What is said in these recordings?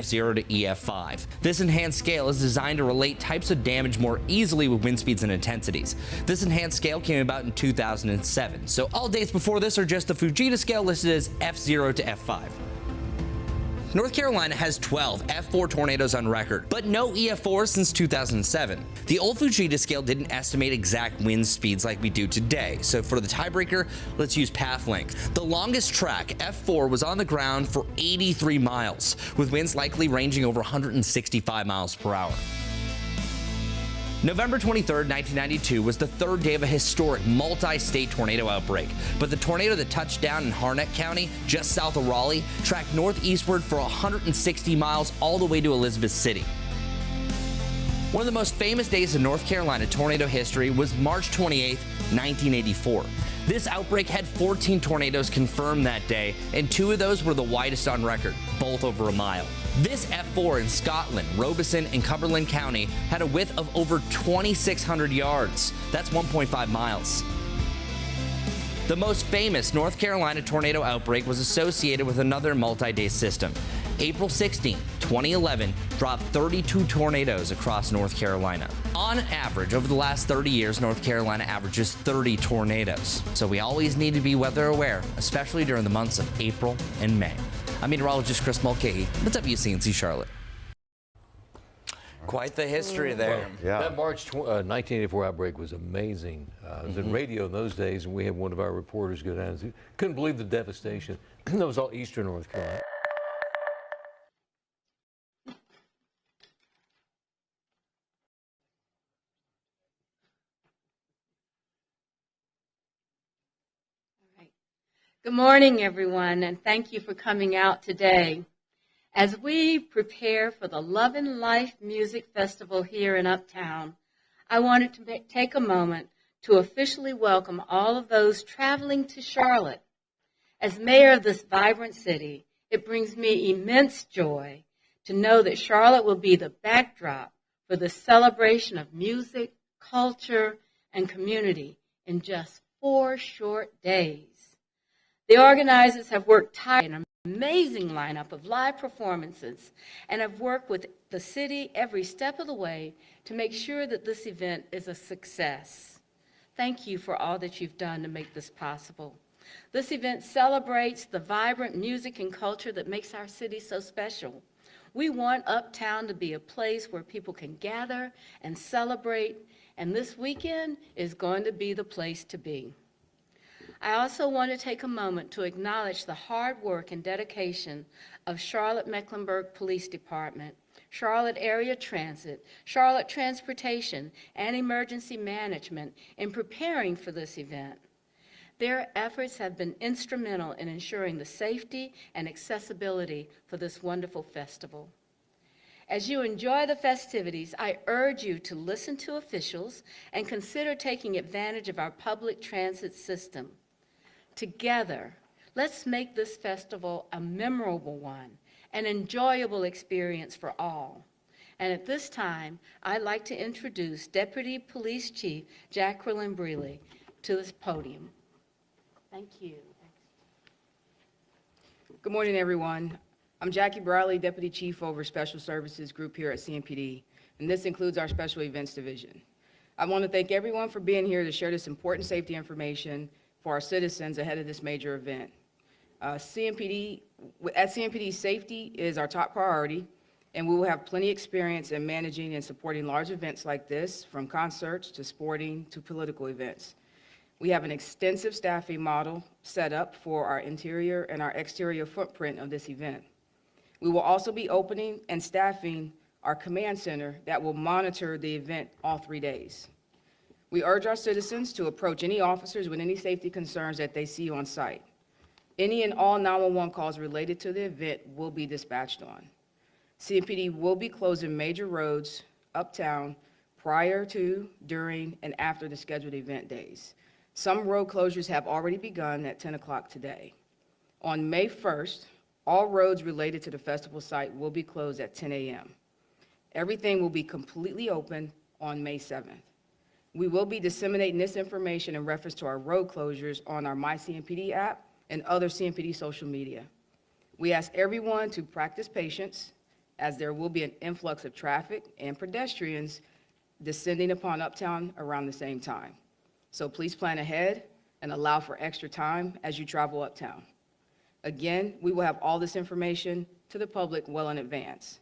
EF0 to EF5. This enhanced scale is designed to relate types of damage more easily with wind speeds and intensities. This enhanced scale came about in 2007, so all dates before this are just the Fujita scale listed as F0 to F5. North Carolina has 12 F4 tornadoes on record, but no EF4 since 2007. The old Fujita scale didn't estimate exact wind speeds like we do today, so for the tiebreaker, let's use path length. The longest track, F4, was on the ground for 83 miles, with winds likely ranging over 165 miles per hour. November 23, 1992 was the third day of a historic multi-state tornado outbreak, but the tornado that touched down in Harnett County, just south of Raleigh, tracked northeastward for 160 miles all the way to Elizabeth City. One of the most famous days in North Carolina tornado history was March 28, 1984. This outbreak had 14 tornadoes confirmed that day, and 2 of those were the widest on record, both over a mile. This F4 in Scotland, Robeson, and Cumberland County had a width of over 2,600 yards. That's 1.5 miles. The most famous North Carolina tornado outbreak was associated with another multi-day system. April 16, 2011, dropped 32 tornadoes across North Carolina. On average, over the last 30 years, North Carolina averages 30 tornadoes. So we always need to be weather aware, especially during the months of April and May. I'm meteorologist Chris Mulcahy. What's up, UCNC Charlotte? Quite the history there. Well, yeah. That March 1984 outbreak was amazing. It was in radio in those days, and we had one of our reporters go down and couldn't believe the devastation. That was all eastern North Carolina. Good morning, everyone, and thank you for coming out today. As we prepare for the Lovin Life Music Festival here in Uptown, I wanted to take a moment to officially welcome all of those traveling to Charlotte. As mayor of this vibrant city, it brings me immense joy to know that Charlotte will be the backdrop for the celebration of music, culture, and community in just 4 short days. The organizers have worked tirelessly on an amazing lineup of live performances and have worked with the city every step of the way to make sure that this event is a success. Thank you for all that you've done to make this possible. This event celebrates the vibrant music and culture that makes our city so special. We want Uptown to be a place where people can gather and celebrate, and this weekend is going to be the place to be. I also want to take a moment to acknowledge the hard work and dedication of Charlotte-Mecklenburg Police Department, Charlotte Area Transit, Charlotte Transportation, and Emergency Management in preparing for this event. Their efforts have been instrumental in ensuring the safety and accessibility for this wonderful festival. As you enjoy the festivities, I urge you to listen to officials and consider taking advantage of our public transit system. Together, let's make this festival a memorable one, an enjoyable experience for all. And at this time, I'd like to introduce Deputy Police Chief Jacqueline Brealey to this podium. Thank you. Good morning, everyone. I'm Jackie Briley, Deputy Chief over Special Services Group here at CMPD, and this includes our Special Events Division. I want to thank everyone for being here to share this important safety information for our citizens ahead of this major event. At CMPD, safety is our top priority, and we will have plenty of experience in managing and supporting large events like this, from concerts to sporting to political events. We have an extensive staffing model set up for our interior and our exterior footprint of this event. We will also be opening and staffing our command center that will monitor the event all 3 days. We urge our citizens to approach any officers with any safety concerns that they see on site. Any and all 911 calls related to the event will be dispatched on. CMPD will be closing major roads uptown prior to, during, and after the scheduled event days. Some road closures have already begun at 10 o'clock today. On May 1st, all roads related to the festival site will be closed at 10 a.m. Everything will be completely open on May 7th. We will be disseminating this information in reference to our road closures on our MyCMPD app and other CMPD social media. We ask everyone to practice patience, as there will be an influx of traffic and pedestrians descending upon Uptown around the same time. So please plan ahead and allow for extra time as you travel Uptown. Again, we will have all this information to the public well in advance.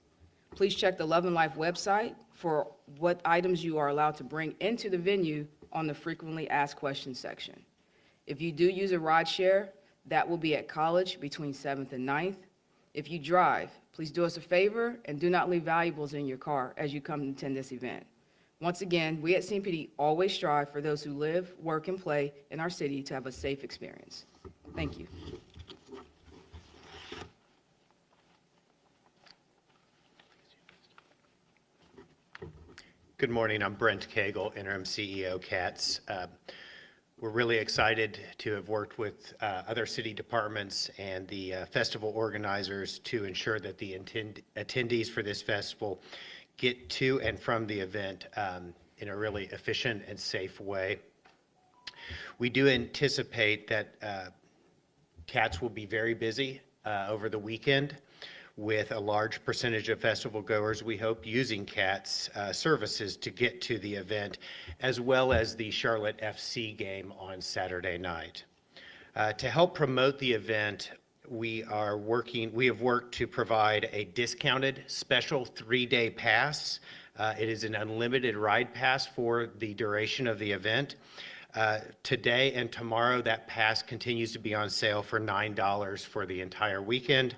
Please check the Lovin Life website for what items you are allowed to bring into the venue on the frequently asked questions section. If you do use a ride share, that will be at College between 7th and 9th. If you drive, please do us a favor and do not leave valuables in your car as you come to attend this event. Once again, we at CMPD always strive for those who live, work, and play in our city to have a safe experience. Thank you. Good morning. I'm Brent Cagle, Interim CEO, CATS. We're really excited to have worked with other city departments and the festival organizers to ensure that the attendees for this festival get to and from the event in a really efficient and safe way. We do anticipate that CATS will be very busy over the weekend, with a large percentage of festival goers, we hope, using CATS services to get to the event, as well as the Charlotte FC game on Saturday night. To help promote the event, we have worked to provide a discounted special 3-day pass. It is an unlimited ride pass for the duration of the event. Today and tomorrow, that pass continues to be on sale for $9 for the entire weekend.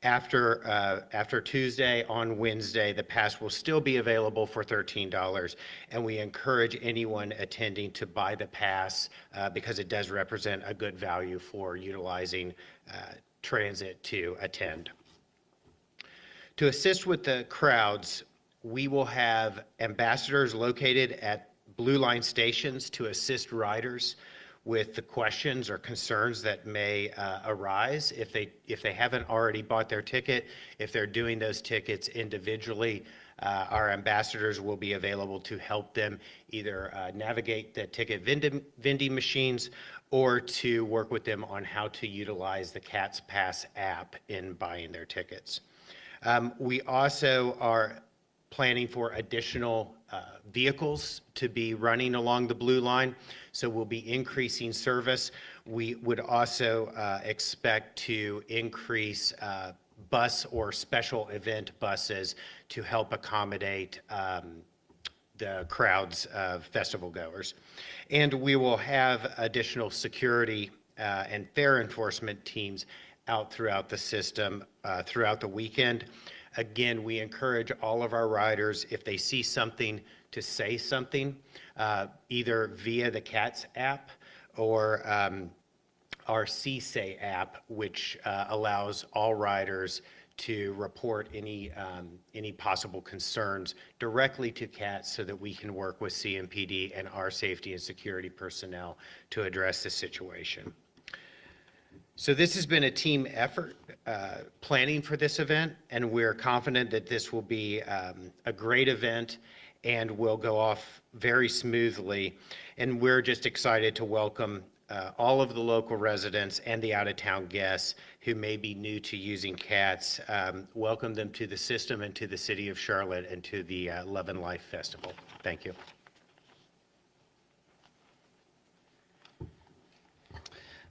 After Tuesday, on Wednesday, the pass will still be available for $13, and we encourage anyone attending to buy the pass because it does represent a good value for utilizing transit to attend. To assist with the crowds, we will have ambassadors located at Blue Line stations to assist riders with the questions or concerns that may arise if they haven't already bought their ticket. If they're doing those tickets individually, our ambassadors will be available to help them either navigate the ticket vending machines or to work with them on how to utilize the CATS Pass app in buying their tickets. We also are planning for additional vehicles to be running along the Blue Line, so we'll be increasing service. We would also expect to increase bus or special event buses to help accommodate the crowds of festival goers. And we will have additional security and fare enforcement teams out throughout the system throughout the weekend. Again, we encourage all of our riders, if they see something, to say something, either via the CATS app or our CSAY app, which allows all riders to report any possible concerns directly to CATS so that we can work with CMPD and our safety and security personnel to address the situation. So this has been a team effort planning for this event, and we're confident that this will be a great event and will go off very smoothly. And we're just excited to welcome all of the local residents and the out-of-town guests who may be new to using CATS. Welcome them to the system and to the city of Charlotte and to the Lovin Life Festival. Thank you.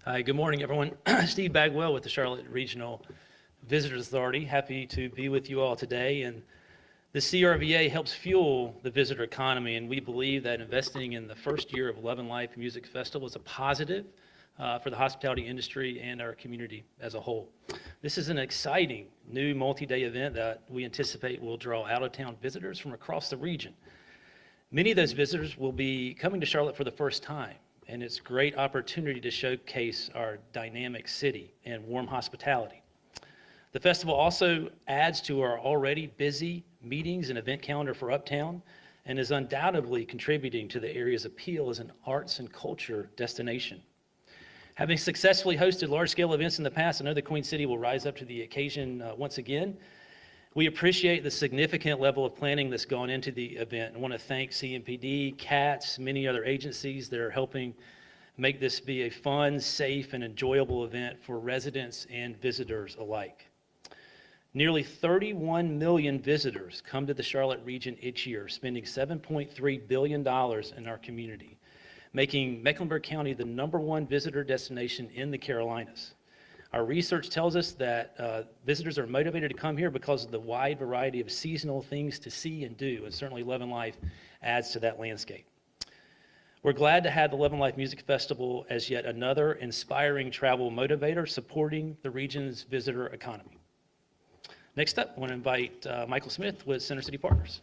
Hi, good morning, everyone. Steve Bagwell with the Charlotte Regional Visitors Authority. Happy to be with you all today. And the CRVA helps fuel the visitor economy, and we believe that investing in the first year of Lovin Life Music Festival is a positive for the hospitality industry and our community as a whole. This is an exciting new multi-day event that we anticipate will draw out-of-town visitors from across the region. Many of those visitors will be coming to Charlotte for the first time, and it's a great opportunity to showcase our dynamic city and warm hospitality. The festival also adds to our already busy meetings and event calendar for Uptown and is undoubtedly contributing to the area's appeal as an arts and culture destination. Having successfully hosted large-scale events in the past, I know the Queen City will rise up to the occasion once again. We appreciate the significant level of planning that's gone into the event. I want to thank CMPD, CATS, many other agencies that are helping make this be a fun, safe, and enjoyable event for residents and visitors alike. Nearly 31 million visitors come to the Charlotte region each year, spending $7.3 billion in our community, making Mecklenburg County the #1 visitor destination in the Carolinas. Our research tells us that visitors are motivated to come here because of the wide variety of seasonal things to see and do, and certainly Lovin Life adds to that landscape. We're glad to have the Lovin Life Music Festival as yet another inspiring travel motivator supporting the region's visitor economy. Next up, I want to invite Michael Smith with Center City Partners.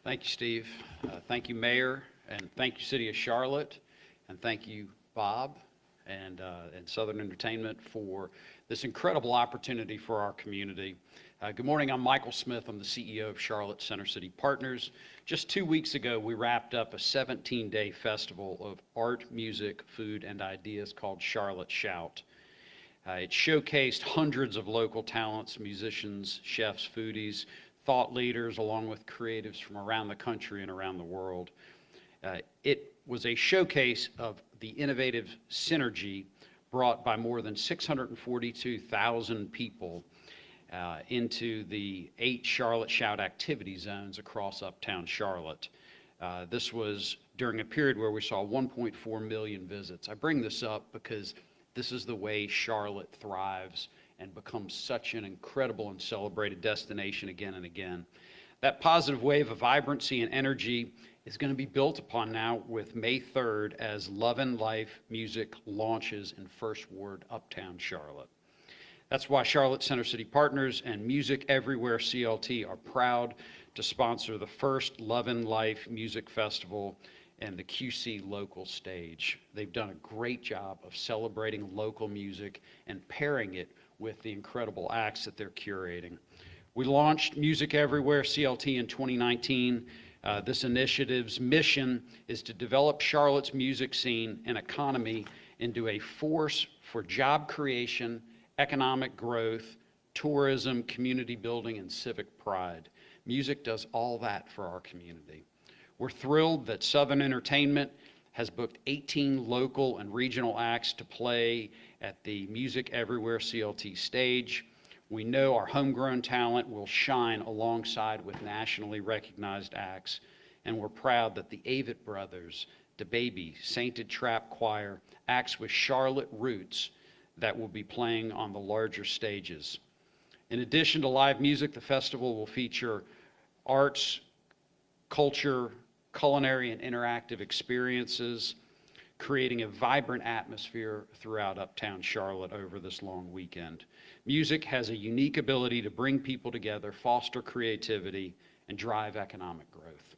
Thank you, Steve. Thank you, Mayor, and thank you, City of Charlotte, and thank you, Bob, and Southern Entertainment for this incredible opportunity for our community. Good morning, I'm Michael Smith. I'm the CEO of Charlotte Center City Partners. Just 2 weeks ago, we wrapped up a 17-day festival of art, music, food, and ideas called Charlotte Shout. It showcased hundreds of local talents, musicians, chefs, foodies, thought leaders, along with creatives from around the country and around the world. It was a showcase of the innovative synergy brought by more than 642,000 people into the 8 Charlotte Shout activity zones across Uptown Charlotte. This was during a period where we saw 1.4 million visits. I bring this up because this is the way Charlotte thrives and becomes such an incredible and celebrated destination again and again. That positive wave of vibrancy and energy is going to be built upon now with May 3rd as Lovin Life Music launches in First Ward, Uptown Charlotte. That's why Charlotte Center City Partners and Music Everywhere CLT are proud to sponsor the first Lovin Life Music Festival and the QC local stage. They've done a great job of celebrating local music and pairing it with the incredible acts that they're curating. We launched Music Everywhere CLT in 2019. This initiative's mission is to develop Charlotte's music scene and economy into a force for job creation, economic growth, tourism, community building, and civic pride. Music does all that for our community. We're thrilled that Southern Entertainment has booked 18 local and regional acts to play at the Music Everywhere CLT stage. We know our homegrown talent will shine alongside with nationally recognized acts, and we're proud that the Avett Brothers, DeBaby, Sainted Trap Choir, acts with Charlotte roots that will be playing on the larger stages. In addition to live music, the festival will feature arts, culture, culinary, and interactive experiences, creating a vibrant atmosphere throughout Uptown Charlotte over this long weekend. Music has a unique ability to bring people together, foster creativity, and drive economic growth.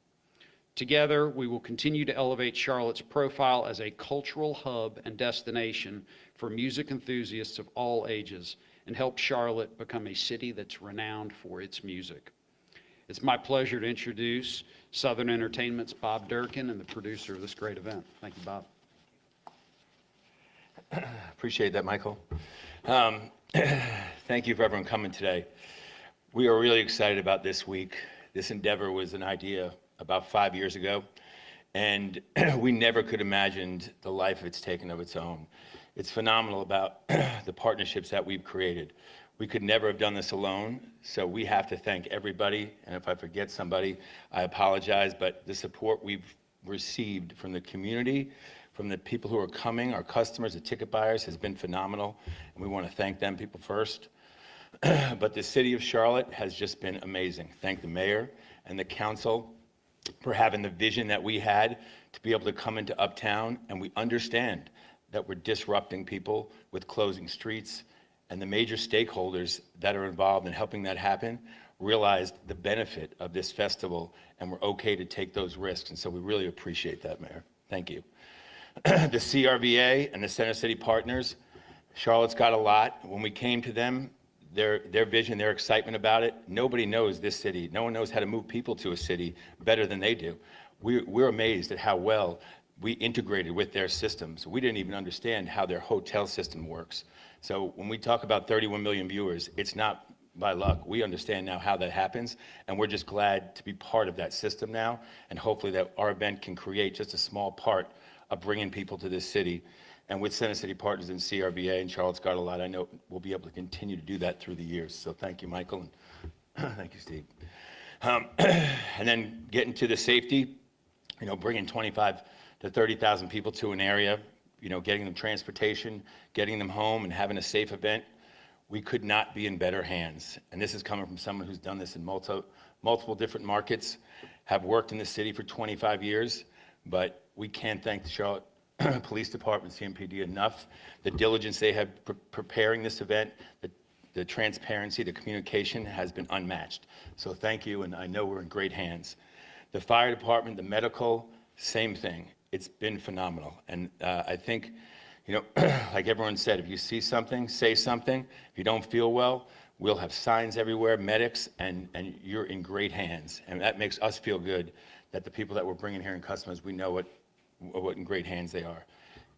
Together, we will continue to elevate Charlotte's profile as a cultural hub and destination for music enthusiasts of all ages and help Charlotte become a city that's renowned for its music. It's my pleasure to introduce Southern Entertainment's Bob Durkin and the producer of this great event. Thank you, Bob. Appreciate that, Michael. Thank you for everyone coming today. We are really excited about this week. This endeavor was an idea about 5 years ago, and we never could have imagined the life it's taken of its own. It's phenomenal about the partnerships that we've created. We could never have done this alone, so we have to thank everybody, and if I forget somebody, I apologize, but the support we've received from the community, from the people who are coming, our customers, the ticket buyers, has been phenomenal, and we want to thank them people first. But the city of Charlotte has just been amazing. Thank the mayor and the council for having the vision that we had to be able to come into Uptown, and we understand that we're disrupting people with closing streets, and the major stakeholders that are involved in helping that happen realized the benefit of this festival, and we're okay to take those risks, and so we really appreciate that, Mayor. Thank you. The CRVA and the Center City Partners, Charlotte's got a lot. When we came to them, their vision, their excitement about it, nobody knows this city. No one knows how to move people to a city better than they do. We're amazed at how well we integrated with their systems. We didn't even understand how their hotel system works. So when we talk about 31 million viewers, it's not by luck. We understand now how that happens, and we're just glad to be part of that system now, and hopefully that our event can create just a small part of bringing people to this city. And with Center City Partners and CRVA, and Charlotte's got a lot, I know we'll be able to continue to do that through the years. So thank you, Michael, and thank you, Steve. And then getting to the safety, bringing 25 to 30,000 people to an area, getting them transportation, getting them home, and having a safe event. We could not be in better hands. And this is coming from someone who's done this in multiple different markets, have worked in the city for 25 years, but we can't thank the Charlotte Police Department, CMPD, enough. The diligence they have preparing this event, the transparency, the communication has been unmatched. So thank you, and I know we're in great hands. The fire department, the medical, same thing. It's been phenomenal. And I think, like everyone said, if you see something, say something. If you don't feel well, we'll have signs everywhere, medics, and you're in great hands. And that makes us feel good that the people that we're bringing here and customers, we know what in great hands they are.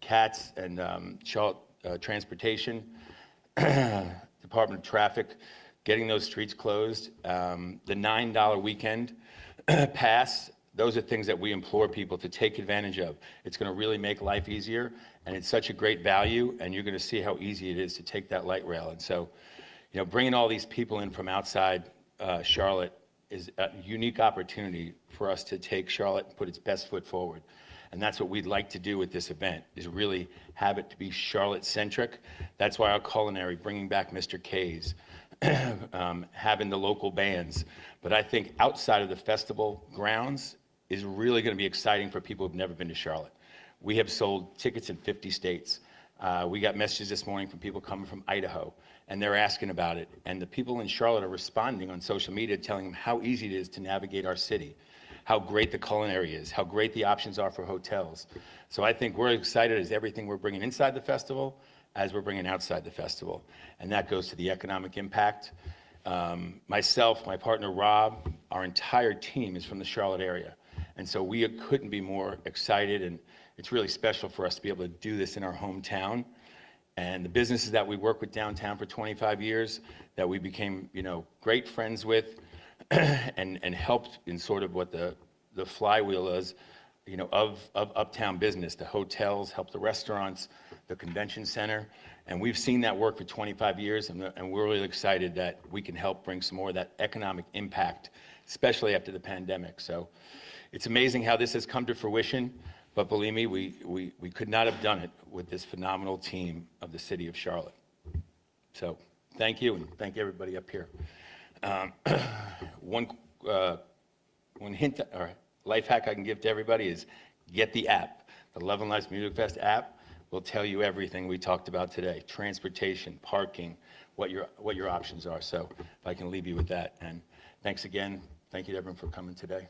CATS and Charlotte Transportation, Department of Traffic, getting those streets closed. The $9 weekend pass, those are things that we implore people to take advantage of. It's going to really make life easier, and it's such a great value, and you're going to see how easy it is to take that light rail. And so, bringing all these people in from outside Charlotte is a unique opportunity for us to take Charlotte and put its best foot forward. And that's what we'd like to do with this event, is really have it to be Charlotte-centric. That's why our culinary, bringing back Mr. K's, having the local bands. But I think outside of the festival grounds is really going to be exciting for people who've never been to Charlotte. We have sold tickets in 50 states. We got messages this morning from people coming from Idaho, and they're asking about it. And the people in Charlotte are responding on social media, telling them how easy it is to navigate our city, how great the culinary is, how great the options are for hotels. So I think we're excited as everything we're bringing inside the festival as we're bringing outside the festival. And that goes to the economic impact. Myself, my partner Rob, our entire team is from the Charlotte area. And so we couldn't be more excited, and it's really special for us to be able to do this in our hometown. And the businesses that we work with downtown for 25 years, that we became, great friends with, and helped in sort of what the flywheel is, of Uptown business. The hotels help the restaurants, the convention center, and we've seen that work for 25 years, and we're really excited that we can help bring some more of that economic impact, especially after the pandemic. So it's amazing how this has come to fruition, but believe me, we could not have done it with this phenomenal team of the city of Charlotte. So thank you, and thank everybody up here. One hint or life hack I can give to everybody is get the app. The Lovin Life Music Fest app will tell you everything we talked about today: transportation, parking, what your options are. So if I can leave you with that, and thanks again. Thank you to everyone for coming today.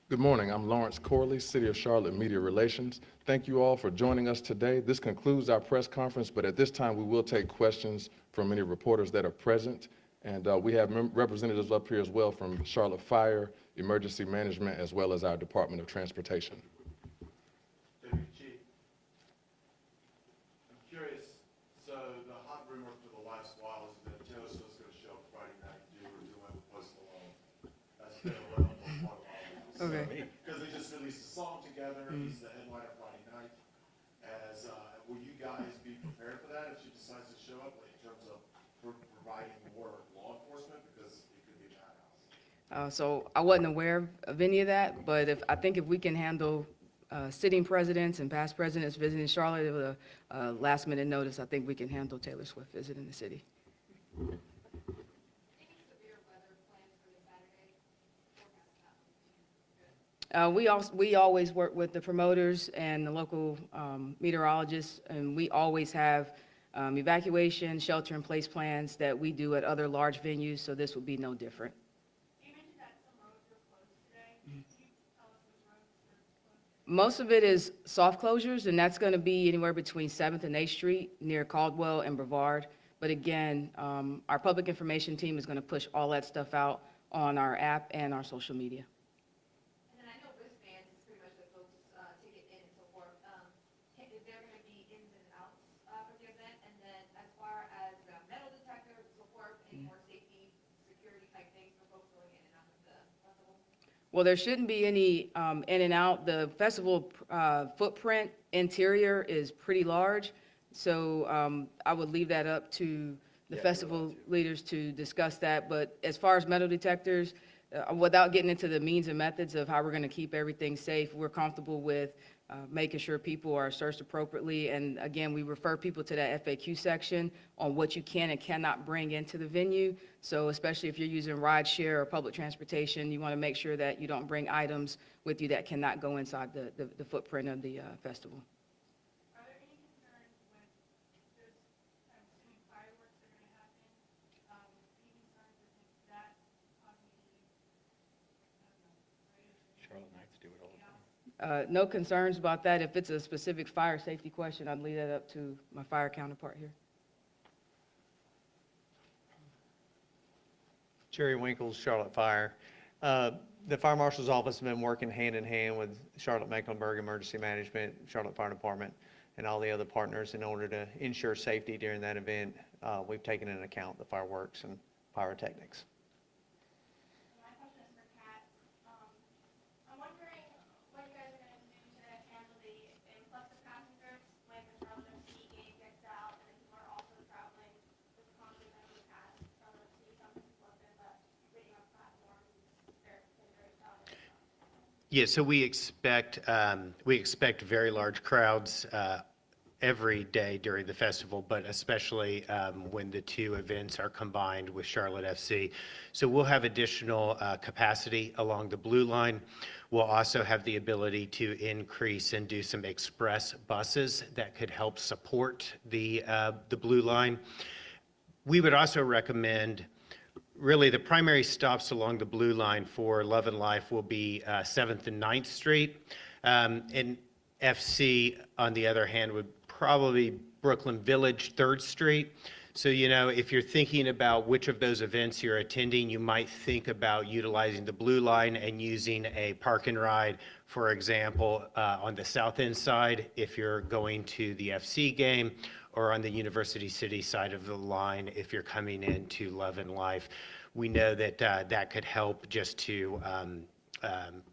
Good morning. I'm Lawrence Corley, City of Charlotte Media Relations. Thank you all for joining us today. This concludes our press conference, but at this time we will take questions from any reporters that are present. And we have representatives up here as well from Charlotte Fire, Emergency Management, as well as our Department of Transportation. Deputy Chief, I'm curious, so the hot rumor for the last while is that Taylor Swift's going to show up Friday night and do what we're doing with Post Malone. That's been around for quite a while. Okay. Because they just released a song together. He's the headliner Friday night. Will you guys be prepared for that if she decides to show up, in terms of providing more law enforcement, because it could be a madhouse? So I wasn't aware of any of that, but I think if we can handle sitting presidents and past presidents visiting Charlotte with a last-minute notice, I think we can handle Taylor Swift visiting the city. We always work with the promoters and the local meteorologists, and we always have evacuation, shelter-in-place plans that we do at other large venues, so this will be no different. You mentioned that some roads were closed today. Can you tell us which roads are closed? Most of it is soft closures, and that's going to be anywhere between 7th and 8th Street near Caldwell and Brevard. But again, our public information team is going to push all that stuff out on our app and our social media. And then I know wristbands is pretty much the folks to get in and so forth. Is there going to be ins and outs for the event? And then as far as metal detectors and so forth, any more safety, security type things for folks going in and out of the festival? Well, there shouldn't be any in and out. The festival footprint interior is pretty large, so I would leave that up to the festival leaders to discuss that. But as far as metal detectors, without getting into the means and methods of how we're going to keep everything safe, we're comfortable with making sure people are searched appropriately. And again, we refer people to that FAQ section on what you can and cannot bring into the venue. So especially if you're using ride share or public transportation, you want to make sure that you don't bring items with you that cannot go inside the footprint of the festival. Are there any concerns when there's kind of assuming fireworks are going to happen? Any concerns with that causing any, I don't know, Charlotte Knights do it all the time. No concerns about that. If it's a specific fire safety question, I'd leave that up to my fire counterpart here. Jerry Winkles, Charlotte Fire. The Fire Marshal's Office has been working hand in hand with Charlotte Mecklenburg Emergency Management, Charlotte Fire Department, and all the other partners in order to ensure safety during that event. We've taken into account the fireworks and pyrotechnics. My question is for Kat. I'm wondering what you guys are going to do to handle the influx of passengers when the Charlotte FC game gets out and then people are also traveling with the conflict that we had. Charlotte FC, some people have been waiting on platforms. They're very crowded. Yeah, so we expect very large crowds every day during the festival, but especially when the two events are combined with Charlotte FC. So we'll have additional capacity along the Blue Line. We'll also have the ability to increase and do some express buses that could help support the Blue Line. We would also recommend, really, the primary stops along the Blue Line for Lovin Life will be 7th and 9th Street. And FC, on the other hand, would probably Brooklyn Village, 3rd Street. So, you know, if you're thinking about which of those events you're attending, you might think about utilizing the Blue Line and using a park and ride, for example, on the south end side if you're going to the FC game, or on the University City side of the line if you're coming into Lovin Life. We know that that could help just to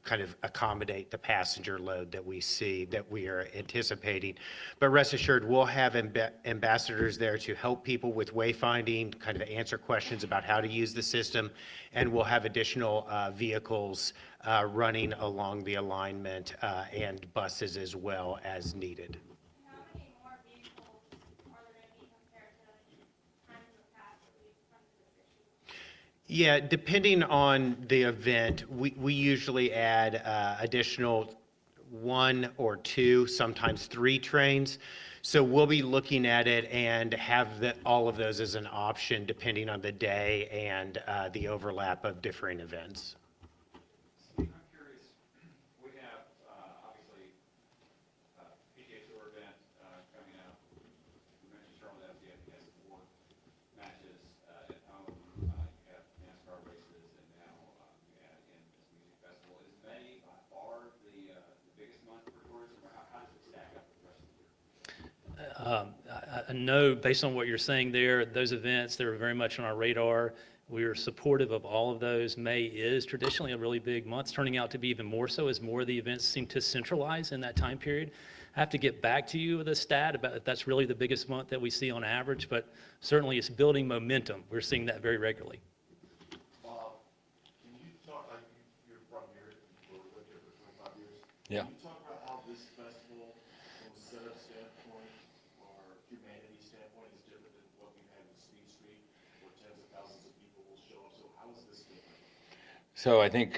kind of accommodate the passenger load that we see, that we are anticipating. But rest assured, we'll have ambassadors there to help people with wayfinding, kind of answer questions about how to use the system, and we'll have additional vehicles running along the alignment and buses as well as needed. How many more vehicles are there going to be compared to times in the past that we've run into this issue? Yeah, depending on the event, we usually add additional 1 or 2, sometimes 3 trains. So we'll be looking at it and have all of those as an option depending on the day and the overlap of differing events. I'm curious, we have, obviously, PGA Tour event coming up. You mentioned Charlotte FC, I think has 4 matches at home. You have NASCAR races, and now you add in this music festival. Is May by far the biggest month for tourism, or how does it stack up with the rest of the year? I know, based on what you're saying there, those events, they're very much on our radar. We are supportive of all of those. May is traditionally a really big month. It's turning out to be even more so as more of the events seem to centralize in that time period. I have to get back to you with a stat about if that's really the biggest month that we see on average, but certainly it's building momentum. We're seeing that very regularly. Bob, can you talk, like, you're from here, you've lived here for 25 years. Yeah. Can you talk about how this festival, from a setup standpoint or humanity standpoint, is different than what we had with Speed Street, where tens of thousands of people will show up? So how is this different? So I think,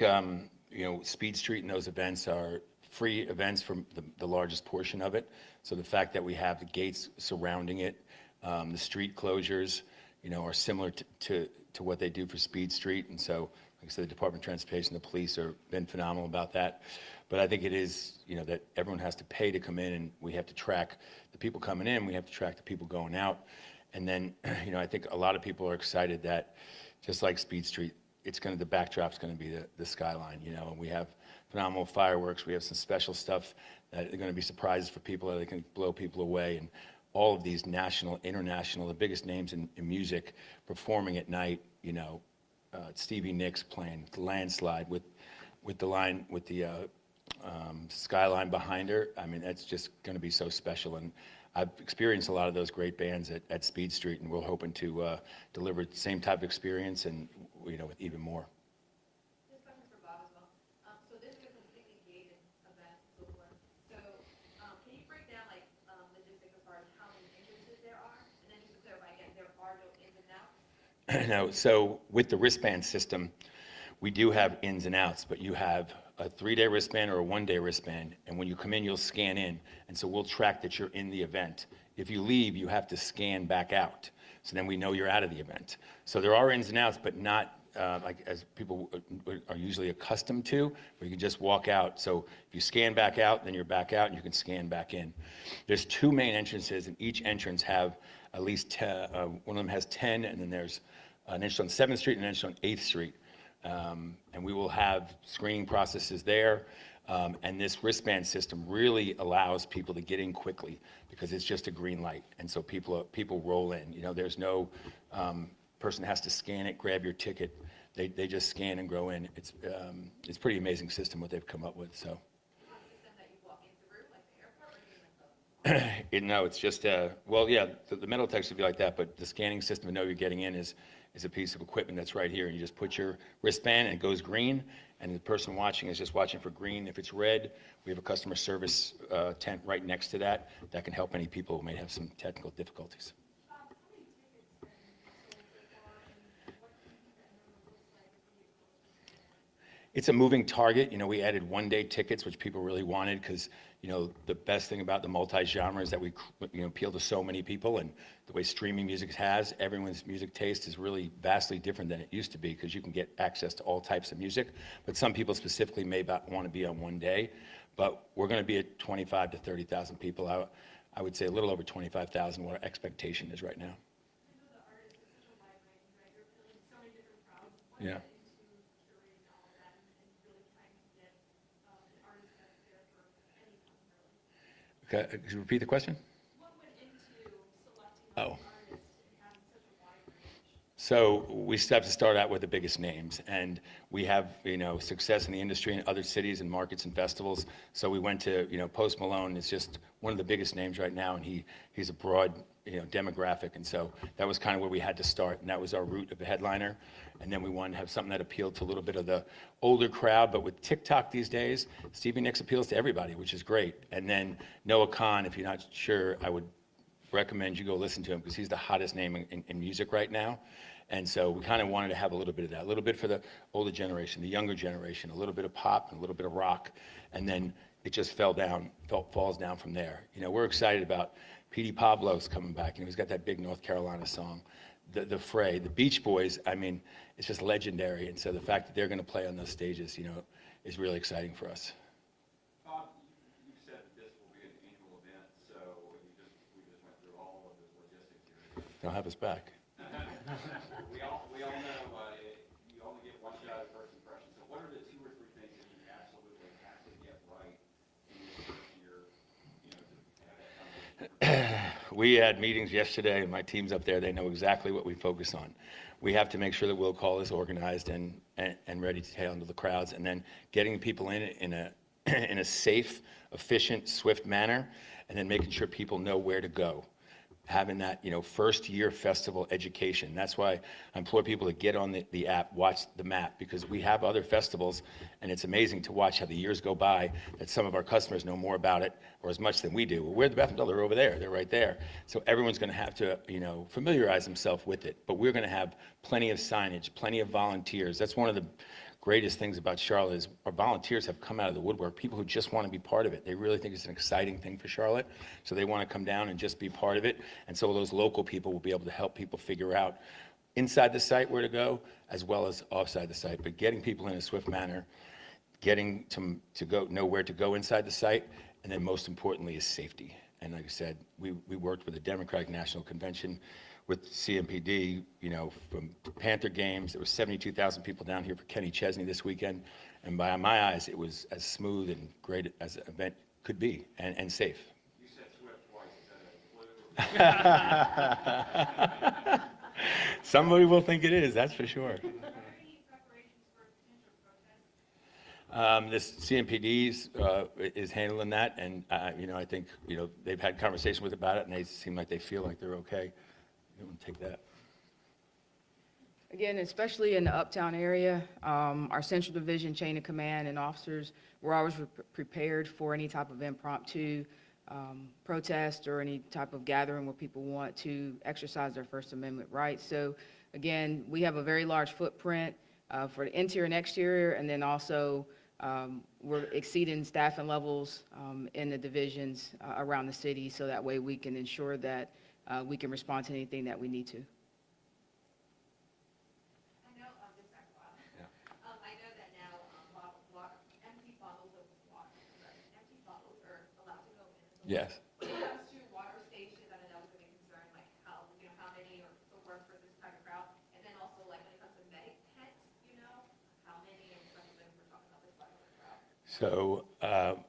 you know, Speed Street and those events are free events for the largest portion of it. So the fact that we have the gates surrounding it, the street closures, you know, are similar to what they do for Speed Street. And so, like I said, the Department of Transportation, the police have been phenomenal about that. But I think it is, you know, that everyone has to pay to come in, and we have to track the people coming in, we have to track the people going out. And then, you know, I think a lot of people are excited that, just like Speed Street, the backdrop's gonna be the skyline, you know, and we have phenomenal fireworks. We have some special stuff that are gonna be surprises for people that can blow people away. And all of these national, international, the biggest names in music performing at night, you know, Stevie Nicks playing Landslide with with the line, with the skyline behind her. I mean, that's just going to be so special. And I've experienced a lot of those great bands at Speed Street, and we're hoping to deliver the same type of experience and, with even more. This question's for Bob as well. So this is a completely gated event, so forth. So can you break down like logistics as far as how many entrances there are? And then just to clarify again, there are no ins and outs? No, so with the wristband system, we do have ins and outs, but you have a 3-day wristband or a 1-day wristband, and when you come in, you'll scan in, and so we'll track that you're in the event. If you leave, you have to scan back out, so then we know you're out of the event. So there are ins and outs, but not like as people are usually accustomed to, where you can just walk out. So if you scan back out, then you're back out, and you can scan back in. There's 2 main entrances, and each entrance have at least 10, one of them has 10, and then there's an entrance on 7th Street and an entrance on 8th Street. And we will have screening processes there. And this wristband system really allows people to get in quickly because it's just a green light. And so people roll in. There's no person has to scan it, grab your ticket. They just scan and go in. It's a pretty amazing system what they've come up with. So. No, it's just, well, yeah, the metal text would be like that, but the scanning system to know you're getting in is a piece of equipment that's right here. And you just put your wristband and it goes green, and the person watching is just watching for green. If it's red, we have a customer service tent right next to that can help any people who may have some technical difficulties. It's a moving target. We added 1-day tickets, which people really wanted because, the best thing about the multi-genre is that we, appeal to so many people, and the way streaming music has, everyone's music taste is really vastly different than it used to be because you can get access to all types of music. But some people specifically may want to be on 1 day, but we're going to be at 25 to 30,000 people. I would say a little over 25,000, what our expectation is right now. Yeah. Okay, could you repeat the question? What went into selecting Oh. artists and having such a wide range? So we have to start out with the biggest names, and we have, success in the industry in other cities and markets and festivals. So we went to, Post Malone is just one of the biggest names right now, and he's a broad, demographic, and so that was kind of where we had to start, and that was our route of a headliner. And then we wanted to have something that appealed to a little bit of the older crowd, but with TikTok these days, Stevie Nicks appeals to everybody, which is great. And then Noah Kahan, if you're not sure, I would recommend you go listen to him because he's the hottest name in music right now. And so we kind of wanted to have a little bit of that, a little bit for the older generation, the younger generation, a little bit of pop and a little bit of rock, and then it just falls down from there. We're excited about P.D. Pablo's coming back. He's got that big North Carolina song. The Fray, the Beach Boys, I mean, it's just legendary. And so the fact that they're going to play on those stages, is really exciting for us. Bob, you said that this will be an annual event, so we just went through all of the logistics here. They'll have us back. We all know you only get one shot at first impression. So what are the 2 or 3 things that you absolutely have to get right in your first year, to have that kind of We had meetings yesterday, and my team's up there. They know exactly what we focus on. We have to make sure that Will Call is organized and ready to handle the crowds, and then getting people in a safe, efficient, swift manner, and then making sure people know where to go. Having that, first year festival education. That's why I implore people to get on the app, watch the map, because we have other festivals, and it's amazing to watch how the years go by, that some of our customers know more about it, or as much than we do. Well, where are the bathrooms? Oh, they're over there. They're right there. So everyone's going to have to, familiarize themselves with it. But we're going to have plenty of signage, plenty of volunteers. That's one of the greatest things about Charlotte is our volunteers have come out of the woodwork, people who just want to be part of it. They really think it's an exciting thing for Charlotte, so they want to come down and just be part of it. And so those local people will be able to help people figure out inside the site where to go, as well as offside the site. But getting people in a swift manner, getting to know where to go inside the site, and then most importantly is safety. And like I said, we worked with the Democratic National Convention with CMPD, from Panther games. There were 72,000 people down here for Kenny Chesney this weekend. And by my eyes, it was as smooth and great as an event could be, and safe. You said swift twice. Is that a blue? Somebody will think it is, that's for sure. Are there any preparations for potential protests? This CMPD is handling that, and I think they've had conversation with about it, and they seem like they feel like they're okay. You want to take that? Again, especially in the Uptown area, our Central Division chain of command and officers, we're always prepared for any type of impromptu protest or any type of gathering where people want to exercise their First Amendment rights. So again, we have a very large footprint for the interior and exterior, and then also we're exceeding staffing levels in the divisions around the city, so that way we can ensure that we can respond to anything that we need to. I know that now empty bottles of water, empty bottles are allowed to go in. Yes. When it comes to water stations, I know that was a big concern, like how many are to work for this type of crowd, and then also like when it comes to medic tents, how many, and especially when we're talking about this type of crowd. So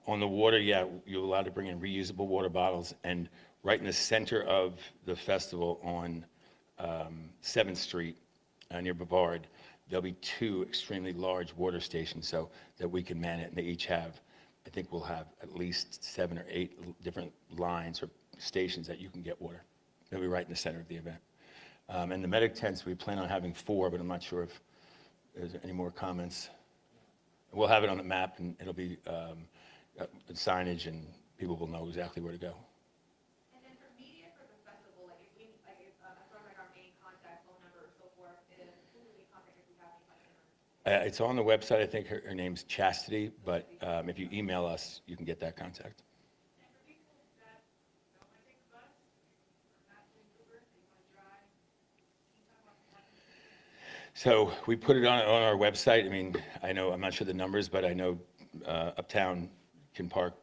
on the water, yeah, you're allowed to bring in reusable water bottles, and right in the center of the festival on 7th Street near Brevard, there'll be 2 extremely large water stations so that we can man it, and they each have, I think we'll have at least 7 or 8 different lines or stations that you can get water. They'll be right in the center of the event. And the medic tents, we plan on having 4, but I'm not sure if there's any more comments. We'll have it on the map, and it'll be signage, and people will know exactly where to go. And then for media for the festival, like if as far as our main contact phone number or so forth, who will we contact if we have any questions? It's on the website. I think her name's Chastity, but if you email us, you can get that contact. And for people that don't want to take the bus, or not doing Uber, they want to drive, can you talk about that? So we put it on our website. I mean, I'm not sure the numbers, but I know Uptown can park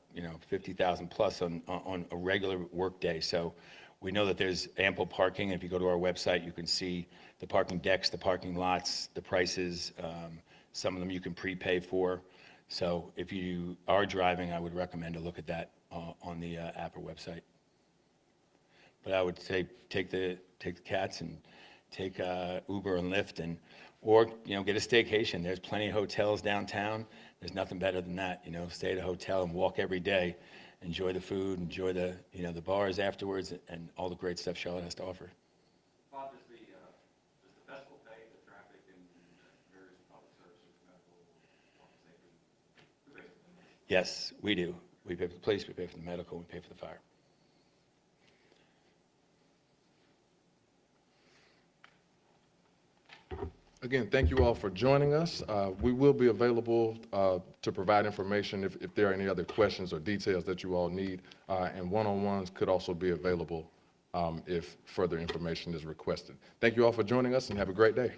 50,000 plus on a regular work day. So we know that there's ample parking. If you go to our website, you can see the parking decks, the parking lots, the prices. Some of them you can prepay for. So if you are driving, I would recommend to look at that on the app or website. But I would say take the cats and take Uber and Lyft, or get a staycation. There's plenty of hotels downtown. There's nothing better than that. Stay at a hotel and walk every day, enjoy the food, enjoy the the bars afterwards, and all the great stuff Charlotte has to offer. Bob, does the festival pay the traffic and various public services, medical, public safety? Who pays for them? Yes, we do. We pay for the police, we pay for the medical, we pay for the fire. Again, thank you all for joining us. We will be available to provide information if there are any other questions or details that you all need, and one-on-ones could also be available if further information is requested. Thank you all for joining us, and have a great day.